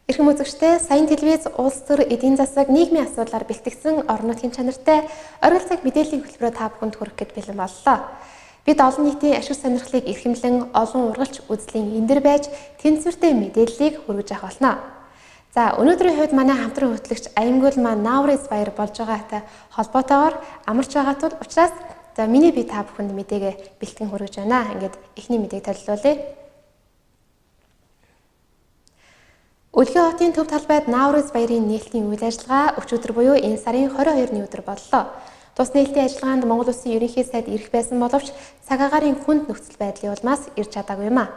Эрхэм үзэгчдээ саяын телевиз улс төр эдийн засаг нийгмийн асуудлаар бэлтгэсэн орон нутгийн чанартай оргил цаг мэдээллийн хөтөлбөрөөр та бүхэнд хүргэх гээд бэлэн боллоо. Бид олон нийтийн ашиг сонирхлыг эрхэмлэн олон ургалч үзлийн эндэр байж тэнцвэртэй мэдээллийг хүргэж авах болно. За өнөөдрийн хувьд манай хамтран хөтлөгч Аимгүйл маань Наурыз баяр болж байгаатай холбоотойгоор амарч байгаа тул учраас миний би та бүхэнд мэдээгээ бэлтгэн хүргэж байна. Ингээд эхний мэдээг төлөвлүүлье. Өлгий хотын төв талбайд Наурыз баярын нээлтийн үйл ажиллагаа өчигдөр буюу энэ сарын 22-ны өдөр боллоо. Тус нээлтийн ажиллагаанд Монгол Улсын ерөнхий сайд ирэх байсан боловч цаг агаарын хүнд нөхцөл байдлын улмаас ирж чадаагүй юм а.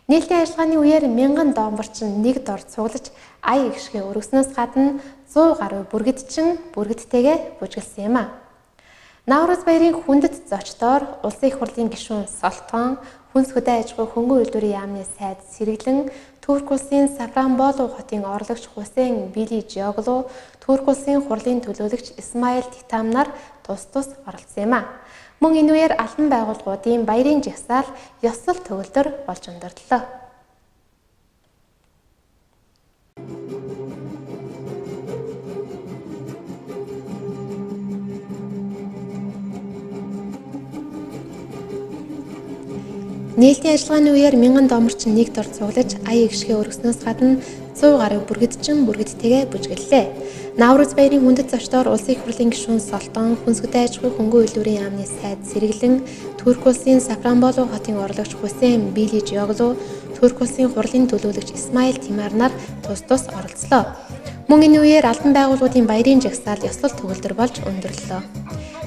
Нээлтийн ажиллагааны үеэр 1000 дооморчин нэг дор цуглаж ая гიშгэ өргөснөөс гадна 100 гаруй бүргэдтэйгээ бүжгэлсэн юм а. Наурыз баярын хүндэт зочдоор Улсын их хурлын гишүүн Солтгон, Хүнс хөдөө аж ахуй хөнгөн үйлдвэрийн яамны сайд Сэргэлэн, Турк улсын Сафранболов хотын орлогч Хусейн Били Жиоглу, Турк улсын хурлын төлөөлөгч Исмаил Титам нар тус оролцсон юм а. Мөн энэ үеэр албан байгууллагуудын баярын жагсаал ёслол төгөлдөр болж өндөрлөө. Нээлтийн ажиллагааны үеэр 1000 дооморчин нэг дор цуглаж ая гიშгэ өргөснөөс гадна 100 гаруй бүргэдтэйгээ бүжгэллээ. Наурыз баярын хүндэт зочдоор Улсын их хурлын гишүүн Солтон, Хүнс хөдөө аж ахуй хөнгөн үйлдвэрийн яамны сайд Сэргэлэн, Турк улсын Сафранболов хотын орлогч Хусейн Били Жиоглу, Турк улсын хурлын төлөөлөгч Исмаил Тимар нар тус оролцлоо. Мөн энэ үеэр албан байгууллагуудын баярын жагсаал ёслол төгөлдөр болж өндөрлөө.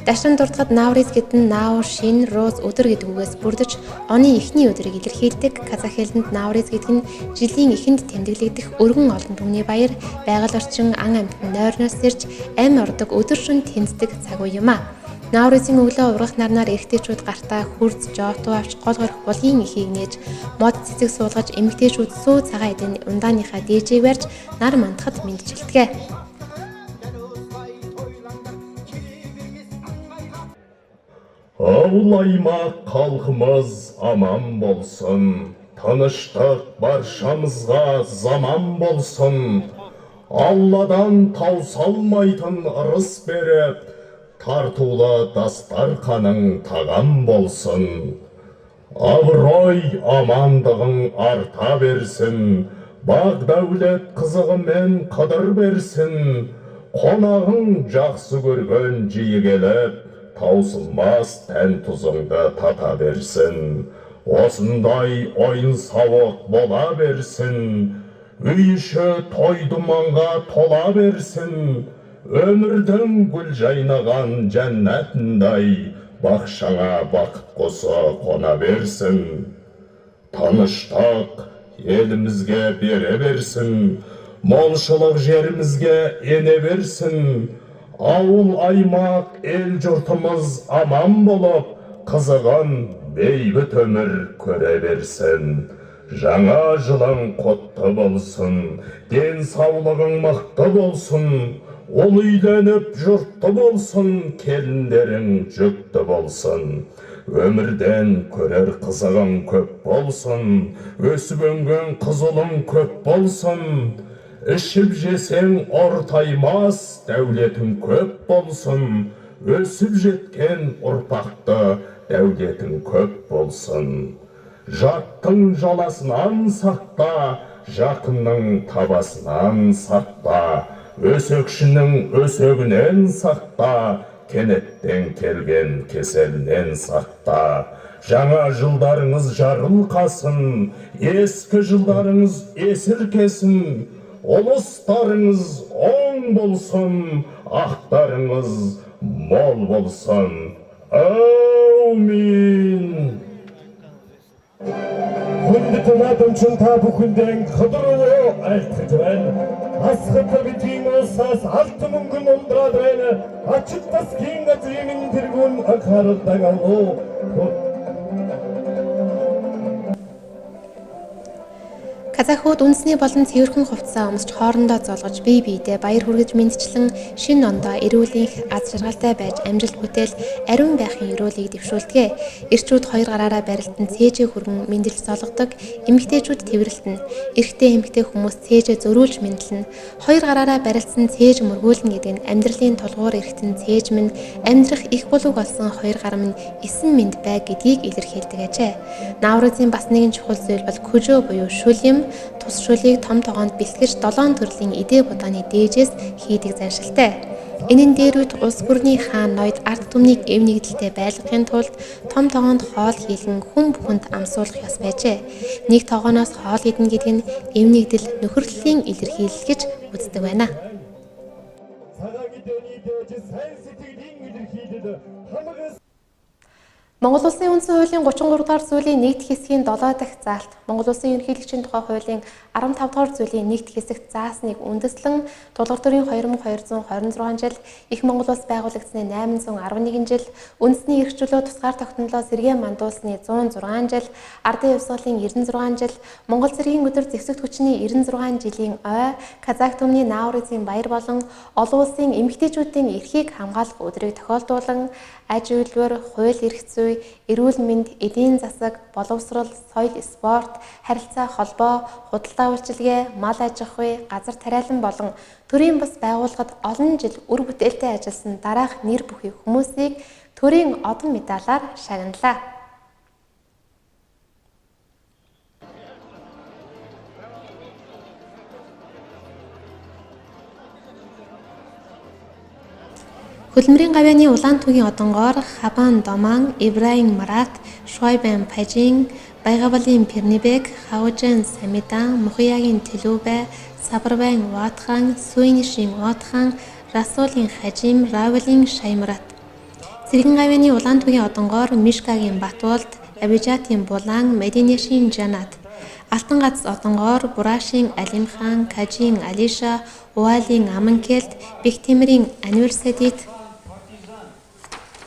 Дашин дуртахад Наурыз гэдэн Наур, Шин, Руз өдөр гэдэг үгээс бүрдэж оны эхний өдрийг илэрхийлдэг. Казах хэлэнд Наурыз гэдэг нь жилийн эхэнд тэмдэглэгдэх өргөн олон түмний баяр, байгаль орчин, ан амьтан нойрноос ирж амь ордог өдөр шөнө тэнцдэг цаг үе юм а. Наурызын өглөө ургах нарнаар эрэгтэйчүүд гартаа хүрц, жоотуу авч гол горих булгийн ихийг нээж, мод цэцэг суулгаж эмэгтэйчүүд сүү цагаан эдийн ундааныхаа дээжийг барьж нар мандахад мэдчилдэг. Ауыл аймақ халқымыз аман болсын, тыныштық баршамызға заман болсын. Алладан таусалмайтын ырыс беріп, тартулы дастарқаның тағам болсын. Абырой амандығың арта берсін, бақ дәулет қызығымен қыдыр берсін. Қонағың жақсы көрген жиі келіп, таусылмас тән тұзыңды тата берсін. Осындай ойын сауық бола берсін. Үй іші той думанға тола берсін. Өмірдің гүл жайнаған жәннатындай бақшаңа бақыт құсы қона берсін. Тыныштық елімізге бере берсін. Молшылық жерімізге ене берсін. Ауыл аймақ ел жұртымыз аман болып, қызығын бейбіт өмір көре берсін. Жаңа жылың құтты болсын, денсаулығың мықты болсын. Ол үйленіп жұртты болсын, келіндерің жүкті болсын. Өмірден көрер қызығың көп болсын, өсіп өнген қызылың көп болсын. Ішіп жесең ортаймас, дәулетің көп болсын. Өсіп жеткен ұрпақты дәулетің көп болсын. Жаттың жаласынан сақта, жақынның табасынан сақта. Өсекшінің өсегінен сақта, кенеттен келген кеселінен сақта. Жаңа жылдарыңыз жарылқасын, ескі жылдарыңыз есіркесін. Ұлыстарыңыз оң болсын, ақтарыңыз мол болсын. Әумин. Хүндітін адымшын табы күнден қыдырылы әлтідірен. Асқыты бітейін осас алты мүнгін ұлдырадырені. Ачыттас кейін әтіремін діргін ақарылдан алу. Казахууд үндэсний болон цэвэрхэн хувцас өмсч хоорондоо золгож бие биедээ баяр хүргэж мэндчлэн шинэ ондоо эрүүлэнх аз жаргалтай байж амжилт бүтээл ариун байхын өрөөлийг дэвшүүлдэг. Эрчүүд хоёр гараараа барилтан цээжээ хүргэн мэндэлж золгодог. Эмэгтэйчүүд тэврэлтэн. Эрэгтэй эмэгтэй хүмүүс цээжээ зөрүүлж мэндэлнэ. Хоёр гараараа барилдсан цээж мөргүүлнэ гэдэг нь амьдралын тулгуур эрхтэн цээж минь амьдрах их булуг болсон хоёр гар минь эсэн минь бай гэдгийг илэрхийлдэг ажээ. Наурызын бас нэгэн чухал зүйл бол күжөө буюу шүл юм. Тус шүлийг том тогоонд бэлтгэж 7 төрлийн эдээ будааны дээжээс хийдэг заншилтай. Энийн дээрүүд улс бүрний хаан ноёд ард түмнийг эв нэгдэлтэй байлгахын тулд том тогоонд хоол хийлгэн хүн бүхэнд амсуулах ёс байжээ. Нэг тогооноос хоол идэнэ гэдэг нь эв нэгдэл нөхөрлөлийн илэрхийлэл гэж үздэг байна. Монгол Улсын үндсэн хуулийн 33 дугаар зүйлийн 1-р хэсгийн 7 дахь заалт Монгол Улсын ерөнхийлөгчийн тухай хуулийн 15 дугаар зүйлийн 1-р хэсэгт заасныг үндэслэн тулгуур төрийн 2226 жил, их Монгол Улс байгуулагдсны 811 жил, үндэсний эрх чөлөө тусгаар тогтнолоо сэргээн мандуулсны 106 жил, ардын явсгалын 96 жил, Монгол цэргийн өдөр зэвсэгт хүчний 96 жилийн ой, Казах түмний Наурызын баяр болон олон улсын эмэгтэйчүүдийн эрхийг хамгаалах өдрийг тохиолдуулан аж үйлдвэр, хууль эрх зүй, эрүүл мэнд, эдийн засаг, боловсрол, соёл, спорт, харилцаа холбоо, худалдаа үйлчилгээ, мал аж ахуй, газар тариалан болон төрийн бас байгууллагад олон жил үр бүтээлтэй ажилласан дараах нэр бүхий хүмүүсийг төрийн одон медалаар шагналаа. Хөдөлмөрийн гавьяаны улаан түүгийн одонгоор Хабан Доман, Ибраим Марат, Шойбен Пажин, Байгавалын Пернибек, Хаужен Самидан, Мухиягийн Телүбэ, Сабарбайн Ватхан, Суйнишийн Ватхан, Расулын Хажим, Равлын Шаймарат. Цэргийн гавьяаны улаан түүгийн одонгоор Мишкагийн Батуулд, Абижатын Булан, Мединешийн Жанат. Алтан гац одонгоор Бурашийн Алимхан, Кажийн Алиша, Уалын Аманкелт, Бехтемирийн Аниверситет,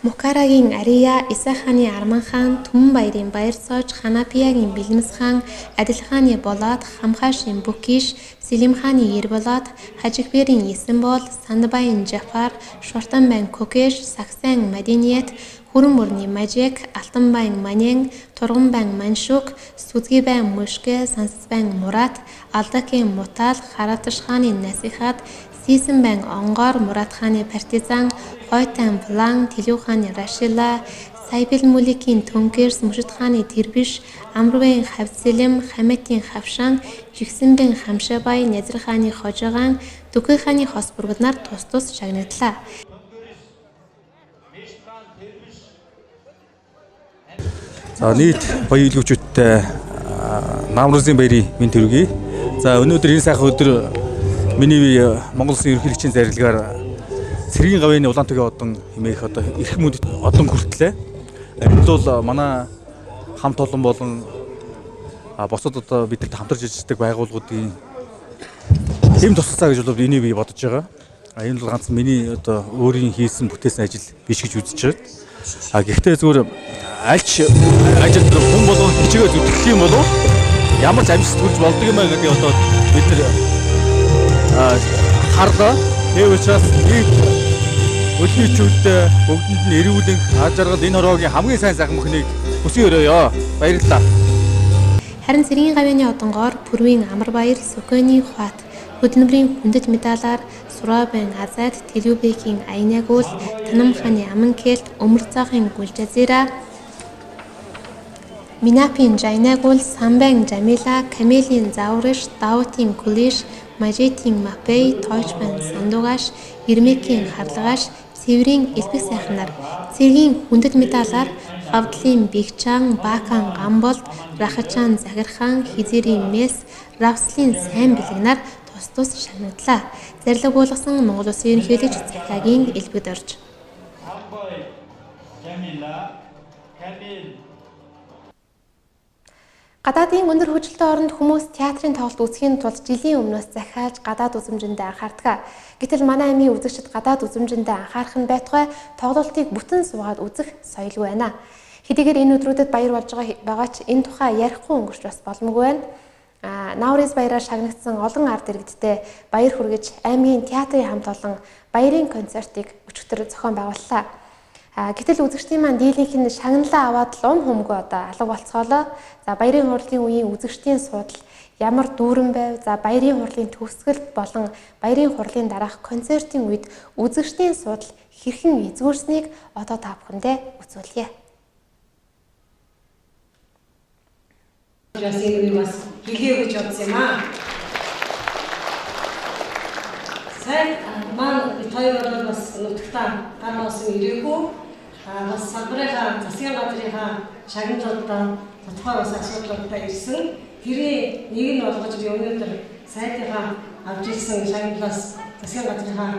Мукарагийн Ария, Исаханы Арман хаан, Түмэнбаярын Баяр Сож, Ханапиягийн Бэлмэс хаан, Адилханы Болоод, Хамхашийн Бүкиш, Сэлимханы Ерболоод, Хажигберийн Есенбол, Сандбайн Жафар, Шортанбайн Кокеш, Саксан Мадиниет, Хүрэн мөрний Мажик, Алтанбайн Манен, Турганбайн Маншук, Сүзгибайн Мушке, Сансбайн Мурат, Алдакийн Мутал, Хараташ хааны Насихат, Сисэнбайн Онгор, Мурат хааны партизан, Хойтан План, Телүү хааны Рашила, Сайбил Мүликийн Төнкерс, Мушид хааны Тэрбиш, Амрвайн Хавцэлэм, Хаметийн Хавшан, Жигсэнбайн Хамшабай, Нязар хааны Хожогаан, Дүкэй хааны Хос бүргэд нар тус тус шагнадлаа. За нийт баяр илүүчүүдтэй Наурызын баярын мэнд төргий. За өнөөдөр энэ сайхан өдөр миний Монгол Улсын ерөнхийлөгчийн зарилгаар цэргийн гавьяаны улаан түүгийн одон хэмээх одоо эрх мөндөд одон хүртлээ. Энэ бол манай хамт олон болон босод одоо бидэрт хамтарч ажилладаг байгууллагуудын хэм тусалцаа гэж бол энийг би бодож байгаа. Энэ бол ганц миний одоо өөрийн хийсэн бүтээсэн ажил биш гэж үзэж байна. Гэхдээ зүгээр альч ажил хүн болон хичээгээ зүтгэх юм бол ямар ч амжилт хүрч болдог юм аа гэдэг одоо бид нар харлаа. Тэв учраас нэг өдөрчүүдтэй бүгдэнд нь эрүүлэн аз жаргал энэ хороогийн хамгийн сайн сайхан мөхнийг хүсье өрөөё. Баярлалаа. Харин цэргийн гавьяаны одонгоор Пүрвийн Амарбаяр, Сөкөний Хуат хөдөлмөрийн хүндэт медалаар Сурабайн Азад, Телүбэкийн Айнагуул, Танам хааны Аманкелт, Өмөр цаахын Гүлжазира, Минапийн Жайнагуул, Самбайн Жамила, Камелийн Зауриш, Даутын Кулиш, Мажитийн Мапей, Тойчбайн Сандугаш, Ирмекийн Харлагаш, Цэврийн Элбэг сайхан нар цэргийн хүндэт медалаар Хавдлын Бигчаан, Баакан Гамболд, Рахачаан Захирхан, Хизэрийн Мес, Равслын сайн бэлэг нар тус тус шагнадлаа. Зарлиг буулгасан Монгол Улсын ерөнхийлөгч Захаагийн Элбэгд орж. Гадаадын өндөр хөгжилтэй оронд хүмүүс театрын тоглолт үзэхийн тулд жилийн өмнөөс захиалж гадаад үзмжиндээ анхаардаг. Гэтэл манай аймгийн үзэгчид гадаад үзмжиндээ анхаарах нь байтугай тоглолтыг бүтэн суугаад үзэх соёлгүй байна. Хэдийгээр энэ өдрүүдэд баяр болж байгаа ч энэ тухай ярихгүй өнгөрч бас боломгүй байна. Наврыз баяраар шагнагдсан олон ард иргэдтэй баяр хүргэж аймгийн театрын хамт олон баярын концертыг өчигдөр зохион байгууллаа. Гэтэл үзэгчдийн маань дийлэнх нь шагналаа аваад л humгүй одоо алга болцоолоо. За баярын хурлын үеийн үзэгчдийн суудал ямар дүүрэн байв. За баярын хурлын төгсгөл болон баярын хурлын дараах концертын үед үзэгчдийн суудал хэрхэн эзгүүрснийг одоо та бүхэндээ үзүүлье. Бас энэ бас хэлээ гэж бодсон юм аа. Сайн маань хоёр бол бас нутагтаа гар басан ирээгүй. Бас салбарынхаа засгийн газрынхаа шагналуудаа тодорхой бас асуудлуудаа ирсэн. Тэрийн нэг нь болгож би өнөөдөр сайдынхаа авч ирсэн шагналаас засгийн газрынхаа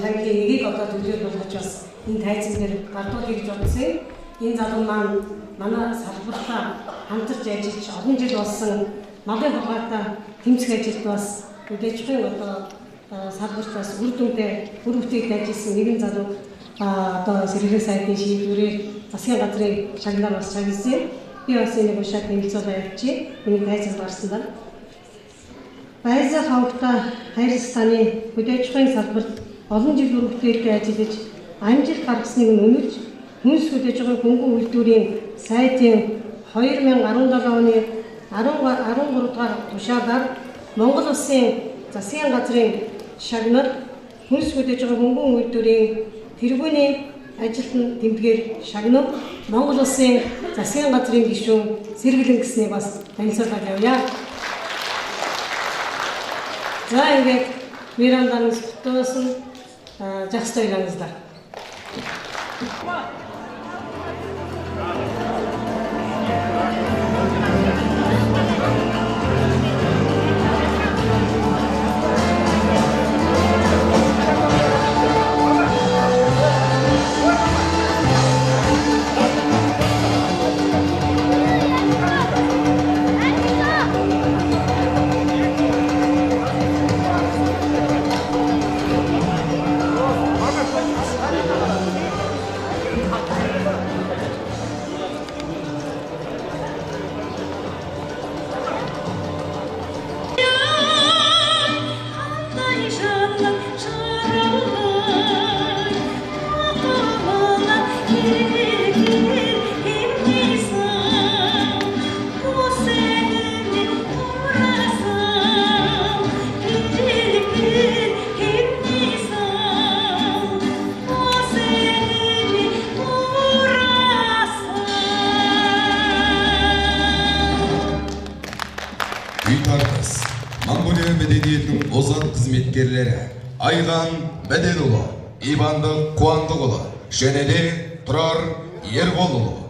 шагналын нэгийг одоо төлөв болгож бас энэ тайзан дээр бардуулъя гэж бодсон. Энэ залуу маань манай салбартаа хамтарч ажиллаж олон жил болсон малын хулгайтай тэмцэх ажилд бас үдээчгүй одоо салбартаас үр дүндээ үр бүтээлд ажилласан нэгэн залуу одоо сэргээн сайдын шийдвэрээр засгийн газрын шагналаар бас шагналсан. Би бас энийг уушаад нэмэлцүүлээ явчих. Миний тайзан барсандаа Баязаа хавтаа хайрцагтаны үдээчгүй салбарт олон жил үр бүтээлд ажиллаж амжилт гаргасныг үнэлж хүнс хүлээж байгаа хөнгөн үйлдвэрийн сайдын 2017 оны 13 дугаар тушаалаар Монгол Улсын засгийн газрын шагнал хүнс хүлээж байгаа хөнгөн үйлдвэрийн тэргүүний ажилтны тэмдгээр шагнал Монгол Улсын засгийн газрын гишүүн сэргэлэн гэснийг бас танилцуулаад явъя. За ингээд Миранданаас тоосон жахстай иланздаа. Монголия мәдениетінің озат қызметкерлері Айған Бәделұлы, Ивандық Қуандықұлы, және де Тұрар Ерболұлы.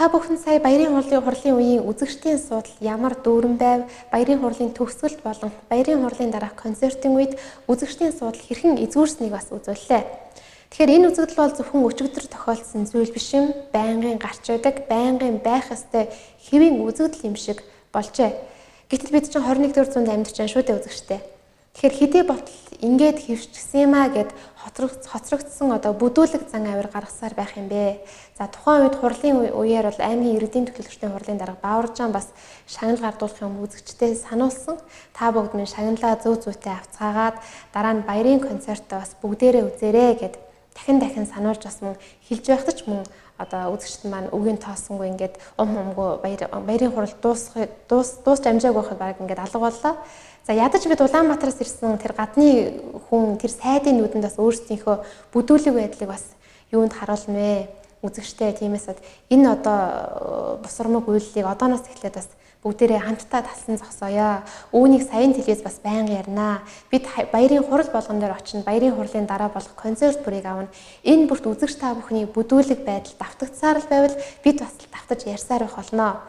Та бүхэн сая баярын хурлын үеийн үзэгчдийн суудал ямар дүүрэн байв, баярын хурлын төгсгөлт болон баярын хурлын дараах концертын үед үзэгчдийн суудал хэрхэн эзгүүрснийг бас үзүүллээ. Тэгэхээр энэ үзэгдэл бол зөвхөн өчигдөр тохиолдсон зүйл биш юм, байнгын гарч байдаг, байнгын байх ёстой хэвийн үзэгдэл юм шиг болжээ. Гэтэл бид чинь 21 дэх зуунд амьдарч байгаа шүү дээ үзэгчтэй. Тэгэхээр хэдий болтол ингээд хөвчгсөн юм аа гэд хоцрогдсон одоо бүдүүлэг зан авир гаргасаар байх юм бэ. За тухайн үед хурлын үеэр бол аймгийн иргэдийн төлөөлөгчдийн хурлын дарга Бааваржаан бас шагнал гардуулах юм үзэгчтэй сануулсан. Та бүгд минь шагналаа зөв зүйтэй авцгаагаад дараа нь баярын концертоо бас бүгдээрээ үзээрэй гэд дахин сануулж бас мөн хэлж байхад ч мөн одоо үзэгчд маань үгийн тоосонгүй ингээд умгүй баярын хурал дуусч амжаагүй байхад баг ингээд алга боллоо. За ядаж бид Улаанбаатараас ирсэн тэр гадны хүн тэр сайдын нүдэнд бас өөрсдийнхөө бүдүүлэг байдлыг бас юунд харуулна вэ? Үзэгчтэй тиймээс энэ одоо бусармаг үйллийг одооноос эхлээд бас бүгдээрээ хамтдаа талсан зогсоё. Үүнийг саяын телевиз бас байнга ярина. Бид баярын хурал болгон дээр очино. Баярын хурлын дараа болох концерт бүрийг авна. Энэ бүрт үзэгч та бүхний бүдүүлэг байдал давтагдсаар л байвал бид бас давтаж ярьсаар байх болно.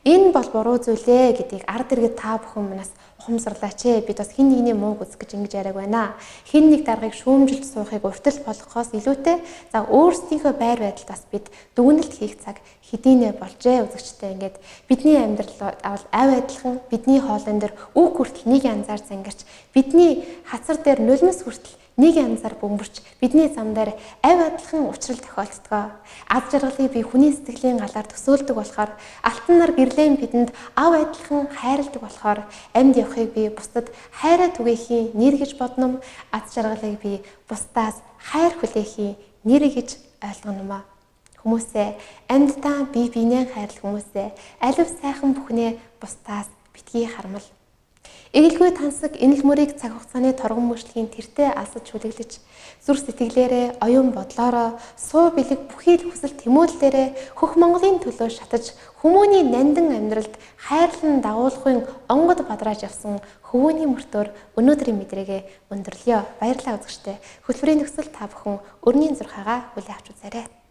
Энэ бол буруу зүйлээ гэдгийг ард иргэд та бүхэн манаас ухамсарлаач ээ. Бид бас хин нэгний мууг үзэх гэж ингэж яриаг байна. Хин нэг даргаыг шүүмжилж суухыг уртл болгохоос илүүтэй за өөрсдийнхөө байр байдалд бас бид дүгнэлт хийх цаг хэдийнэ болжээ үзэгчтэй ингээд бидний амьдрал авал авь адилхан бидний хоолн дээр үг хүртэл нэг янзаар зангирч бидний хацар дээр нулимс хүртэл нэг янзаар бөмбөрч бидний зам дээр авь адилхан учрал тохиолддог. Аз жаргалыг би хүний сэтгэлийн галаар төсөөлдөг болохоор алтан нар гэрлэн бидэнд ав адилхан хайрладаг болохоор амьд явахыг би бусдад хайраа түгээхийн нэр гэж бодном. Аз жаргалыг би бусдаас хайр хүлээхийн нэр гэж ойлгоно. Хүмүүсээ амьдтаа бие биенээ хайрлах хүмүүсээ алив сайхан бүхнээ бусдаас битгий хармал. Эгэлгүй тансаг энэл мөрийг цаг хугацааны торгон мөшлөгийн тэртээ алсаж хүлэглэж зүрх сэтгэлээрээ оюун бодлороо суу бэлэг бүхий л хүсэл тэмүүллээрээ хөх Монголын төлөө шатаж хүмүүний нандин амьдралд хайрлан дагуулахын онгод бадрааж явсан хөвөөний мөртөөр өнөөдрийн мэдрээгээ өндөрлөё. Баярлалаа үзэгчдээ. Хөтөлбөрийн төгсөл та бүхэн өрний 6-гаа хүлээн авч үзээрэй.